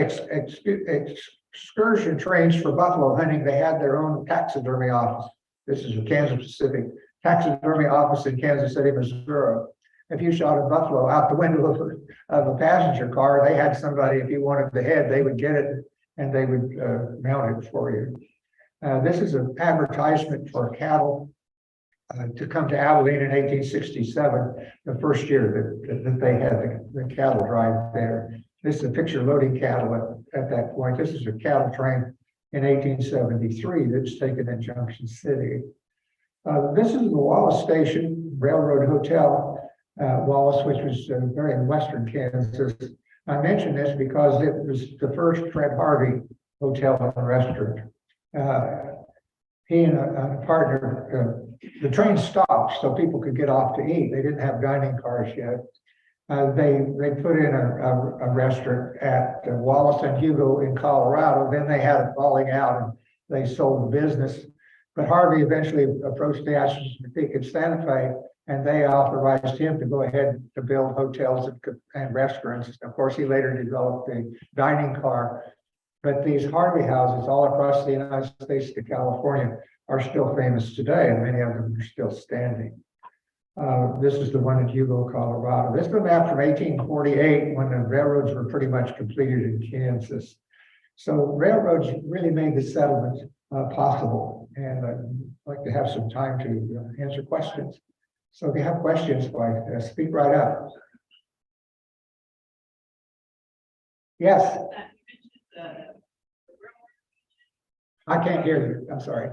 excursion trains for buffalo hunting. They had their own taxidermy office. This is a Kansas Pacific taxidermy office in Kansas City, Missouri. If you shot a buffalo out the window of a passenger car, they had somebody, if you wanted the head, they would get it and they would mount it for you. This is an advertisement for cattle to come to Abilene in 1867, the first year that they had the cattle drive there. This is a picture loading cattle at that point. This is a cattle train in 1873 that's taken in Junction City. This is the Wallace Station Railroad Hotel, Wallace, which was very in western Kansas. I mention this because it was the first Fred Harvey hotel and restaurant. He and a partner, the train stopped so people could get off to eat. They didn't have dining cars yet. They put in a restaurant at Wallace and Hugo in Colorado. Then they had it falling out and they sold the business. But Harvey eventually approached the Astronomic in Santa Fe, and they authorized him to go ahead to build hotels and restaurants. Of course, he later developed the dining car. But these Harvey houses all across the United States to California are still famous today, and many of them are still standing. This is the one in Hugo, Colorado. This is a map from 1848 when the railroads were pretty much completed in Kansas. So railroads really made the settlement possible. And I'd like to have some time to answer questions. So if you have questions, speak right up. Yes. I can't hear you. I'm sorry.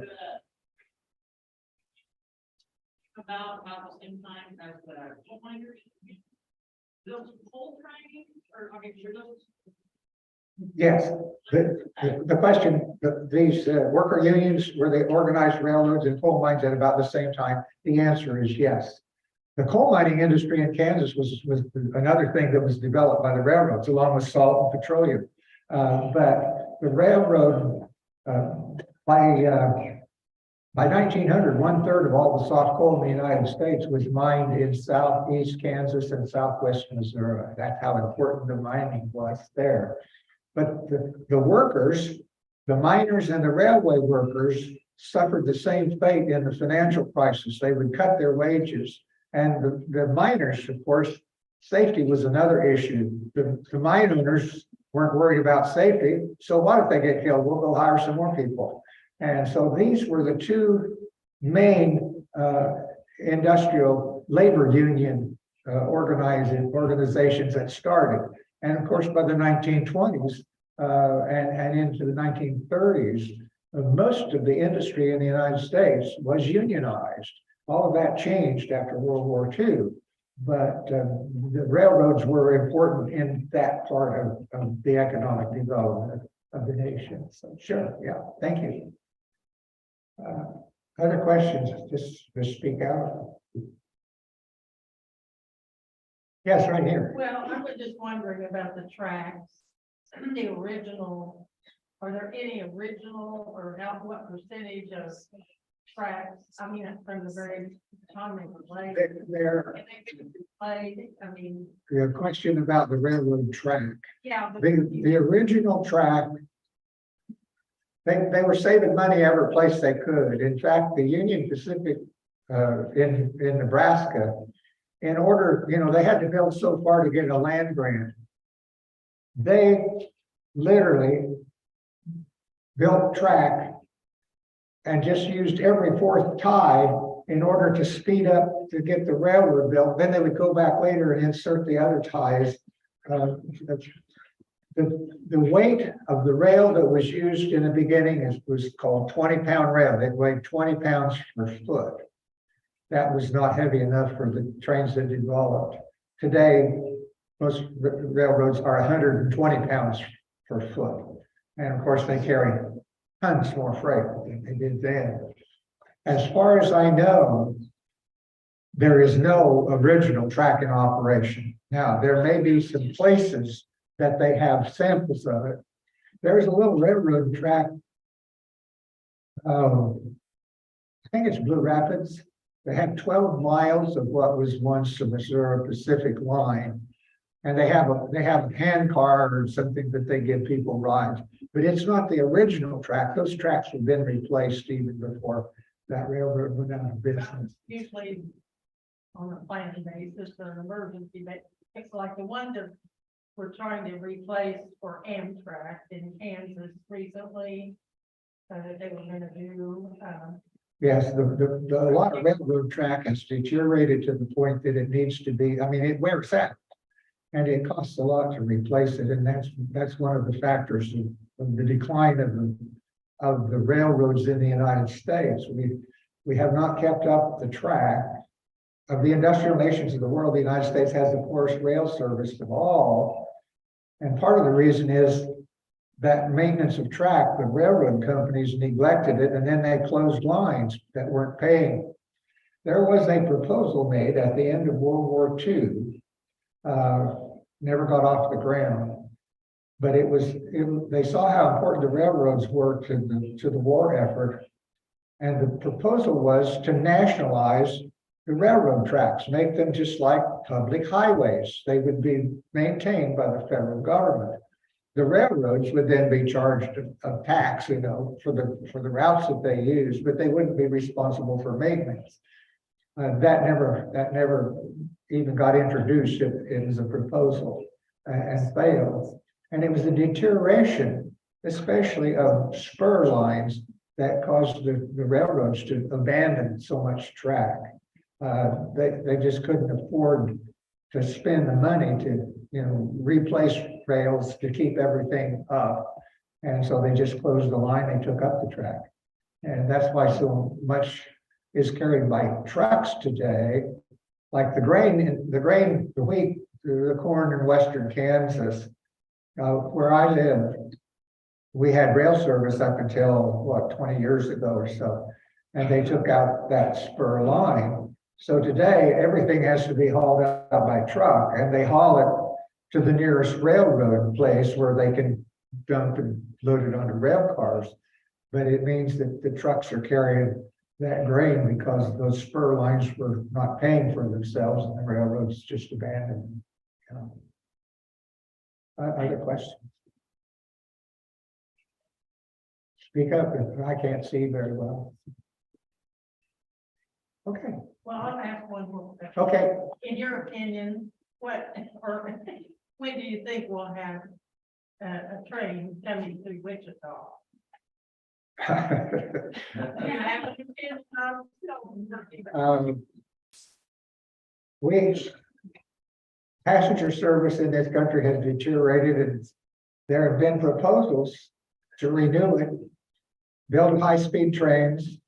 About the same time as the coal miners. Those coal training, or I mean, sure those. Yes, the question, these worker unions, were they organized railroads and coal mines at about the same time? The answer is yes. The coal mining industry in Kansas was another thing that was developed by the railroads, along with salt and petroleum. But the railroad, by 1900, 1/3 of all the soft coal in the United States was mined in southeast Kansas and southwest Missouri. That's how important the mining was there. But the workers, the miners and the railway workers suffered the same fate in the financial crisis. They would cut their wages. And the miners, of course, safety was another issue. The mine owners weren't worried about safety. So what if they get killed? We'll go hire some more people. And so these were the two main industrial labor union organizations that started. And of course, by the 1920s and into the 1930s, most of the industry in the United States was unionized. All of that changed after World War II, but the railroads were important in that part of the economic development of the nation. So sure, yeah, thank you. Other questions, just speak out. Yes, right here. Well, I was just wondering about the tracks, the original, are there any original or what percentage of tracks? I mean, from the very time they were laid. There, I mean, the question about the railroad track. yeah. The original track, they were saving money every place they could. In fact, the Union Pacific in Nebraska, in order, they had to build so far to get a land grant. They literally built track and just used every fourth tie in order to speed up to get the railroad built. Then they would go back later and insert the other ties. The weight of the rail that was used in the beginning was called 20-pound rail. It weighed 20 pounds per foot. That was not heavy enough for the trains that developed. Today, most railroads are 120 pounds per foot. And of course, they carry tons more freight than they did then. As far as I know, there is no original track in operation. Now, there may be some places that they have samples of it. There's a little railroad track. I think it's Blue Rapids. They have 12 miles of what was once the Missouri Pacific line. And they have a hand car or something that they give people rides, but it's not the original track. Those tracks have been replaced even before that railroad went out of business. Usually on a planning basis or an emergency, but it's like the one that we're trying to replace for Amtrak in Kansas recently. That they were gonna do, Yes, a lot of railroad track has deteriorated to the point that it needs to be, I mean, it wears out. And it costs a lot to replace it, and that's one of the factors of the decline of the railroads in the United States. We have not kept up the track of the industrial nations of the world. The United States has the poorest rail service of all, and part of the reason is that maintenance of track. The railroad companies neglected it, and then they closed lines that weren't paying. There was a proposal made at the end of World War II. Never got off the ground, but they saw how important the railroads were to the war effort, and the proposal was to nationalize the railroad tracks, make them just like public highways. They would be maintained by the federal government. The railroads would then be charged a tax, for the routes that they use, but they wouldn't be responsible for maintenance. That never even got introduced. It was a proposal and failed. And it was the deterioration, especially of spur lines, that caused the railroads to abandon so much track. They just couldn't afford to spend the money to replace rails to keep everything up. And so they just closed the line, they took up the track. And that's why so much is carried by trucks today, like the wheat, the corn in western Kansas. Where I live, we had rail service up until 20 years ago or so, and they took out that spur line. So today everything has to be hauled out by truck, and they haul it to the nearest railroad place where they can dump and load it onto rail cars. But it means that the trucks are carrying that grain because those spur lines were not paying for themselves, and the railroads just abandoned them. Other questions? Speak up, I can't see very well. Okay, Well, I'll ask one more question. okay. In your opinion, what, or when do you think we'll have a train coming through Wichita? We, passenger service in this country has deteriorated, and there have been proposals to renew it, build high-speed trains.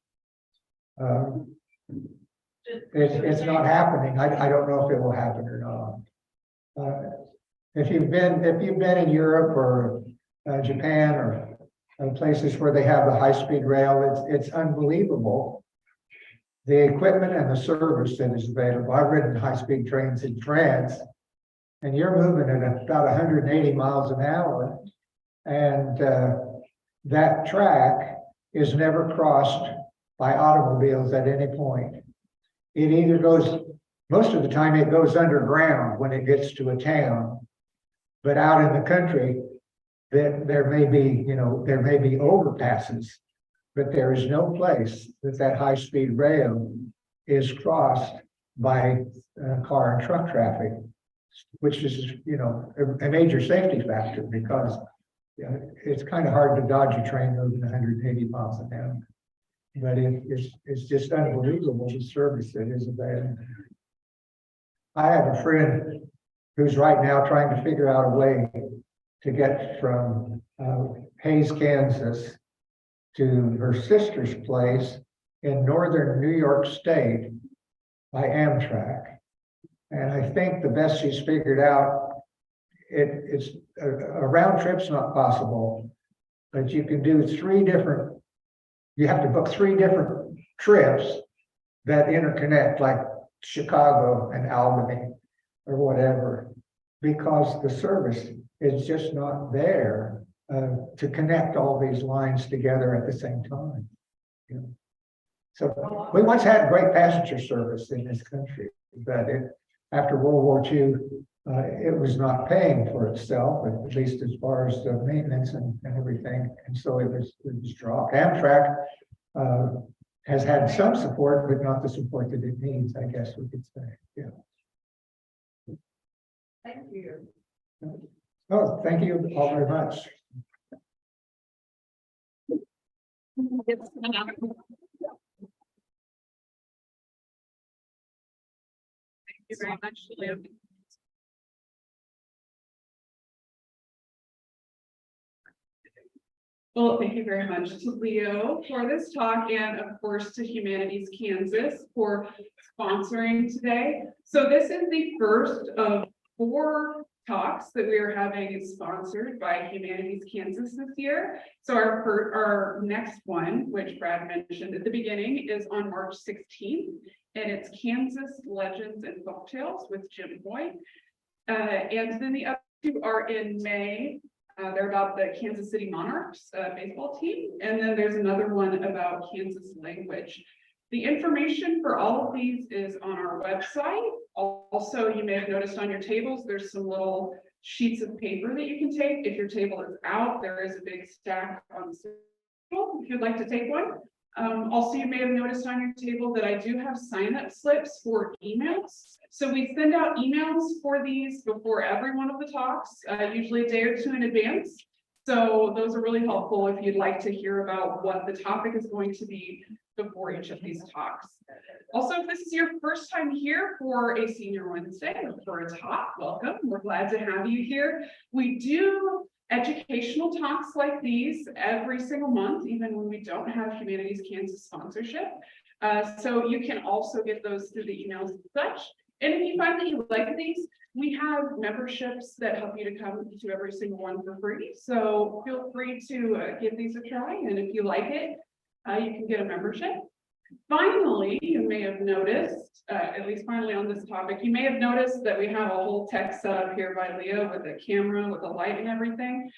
It's not happening. I don't know if it will happen or not. If you've been in Europe or Japan or places where they have the high-speed rail, it's unbelievable. The equipment and the service that is available. I've ridden high-speed trains in France, and you're moving at about 180 miles an hour, and that track is never crossed by automobiles at any point. It either goes, most of the time it goes underground when it gets to a town, but out in the country, there may be overpasses, but there is no place that high-speed rail is crossed by car and truck traffic, which is, a major safety factor, because it's kind of hard to dodge a train moving 180 miles an hour. But it's just unbelievable the service that is available. I have a friend who's right now trying to figure out a way to get from Hayes, Kansas to her sister's place in northern New York State by Amtrak. And I think the best she's figured out, it's a round trip's not possible, but you can do you have to book 3 different trips that interconnect, like Chicago and Albany or whatever, because the service is just not there to connect all these lines together at the same time. So we once had great passenger service in this country, but after World War II, it was not paying for itself, at least as far as the maintenance and everything. And so it was dropped. Amtrak has had some support, but not the support that it needs, I guess we could say. Yeah. Thank you. Oh, thank you all very much. Thank you very much, Leo. Well, thank you very much to Leo for this talk, and of course to Humanities Kansas for sponsoring today. So this is the first of 4 talks that we are having sponsored by Humanities Kansas this year. So our next one, which Brad mentioned at the beginning, is on March 16th, and it's Kansas Legends and Folktales with Jim Hoy. And then the other 2 are in May. They're about the Kansas City Monarchs baseball team. And then there's another one about Kansas language. The information for all of these is on our website. Also, you may have noticed on your tables, there's some little sheets of paper that you can take. If your table is out, there is a big stack on the table if you'd like to take one. Also, you may have noticed on your table that I do have sign-up slips for emails. So we send out emails for these before every one of the talks, usually a day or 2 in advance. So those are really helpful if you'd like to hear about what the topic is going to be before each of these talks. Also, if this is your first time here for a Senior Wednesday or for a talk, welcome. We're glad to have you here. We do educational talks like these every single month, even when we don't have Humanities Kansas sponsorship. So you can also get those through the emails and such. And if you find that you like these, we have memberships that help you to come to every single one for free. So feel free to give these a try. And if you like it, you can get a membership. Finally, you may have noticed, at least finally on this topic, you may have noticed that we have a whole tech setup here by Leo with a camera, with a light and everything.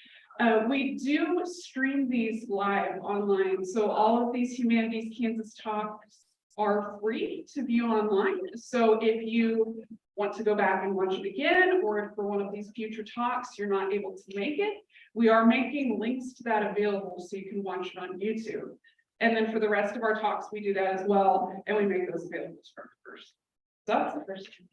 We do stream these live online. So all of these Humanities Kansas talks are free to view online. So if you want to go back and watch it again, or if for one of these future talks, you're not able to make it, we are making links to that available so you can watch it on YouTube. And then for the rest of our talks, we do that as well, and we make those available to our members. So that's the first thing.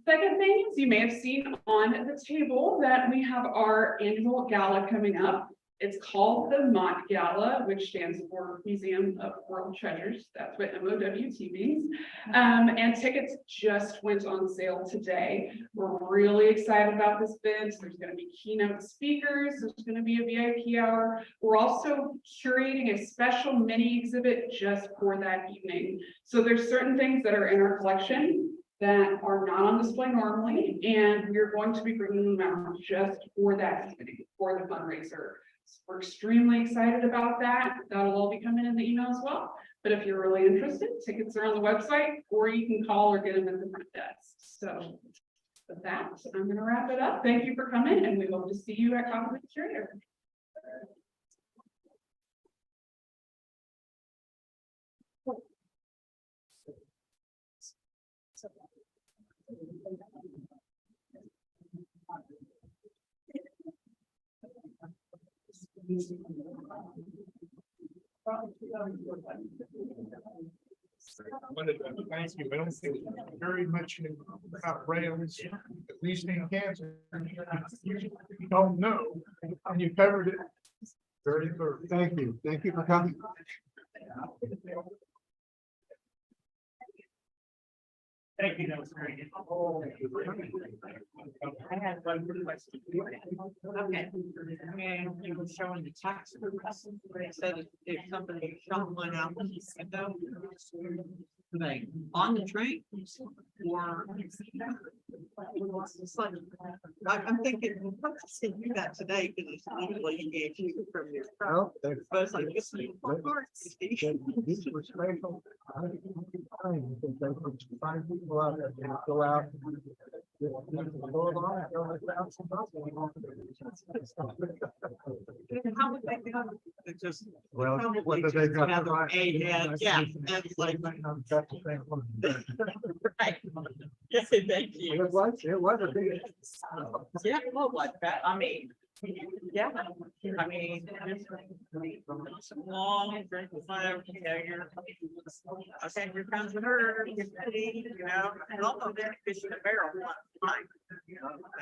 Second thing is you may have seen on the table that we have our annual gala coming up. It's called the Mott Gala, which stands for Museum of World Treasures. That's what MOWT means. And tickets just went on sale today. We're really excited about this event. There's going to be keynote speakers. There's going to be a VIP hour. We're also curating a special mini exhibit just for that evening. So there's certain things that are in our collection that are not on display normally, and we're going to be bringing them out just for that evening, for the fundraiser. We're extremely excited about that. That'll all be coming in the email as well. But if you're really interested, tickets are on the website, or you can call or get them at the front desk. So with that, I'm going to wrap it up. Thank you for coming, and we hope to see you at Coffee with the Curator. Wanted to thank you. I don't think very much about rails, at least in Kansas. You don't know, and you covered it very thoroughly. Thank you. Thank you for coming. Thank you, that was very good. I had one question. Okay, and it was showing the tax. They said if somebody shot one out the window, like on the train or. It's like, I'm thinking, let's see you that today because it's usually you gave you from your. Well, But it's like, this is these were special. Find people out there to go out. How would they do it? It's just. Well, probably whether just they got. another A head, yeah, that's like. That's the same one. Right. Yes, thank you. It was a big. Yeah, it was like that. I mean, yeah, I mean, it's long, drink the fire, you know, you're. Okay, here comes the herd, get ready, you know, and also they're fishing a barrel. Fine.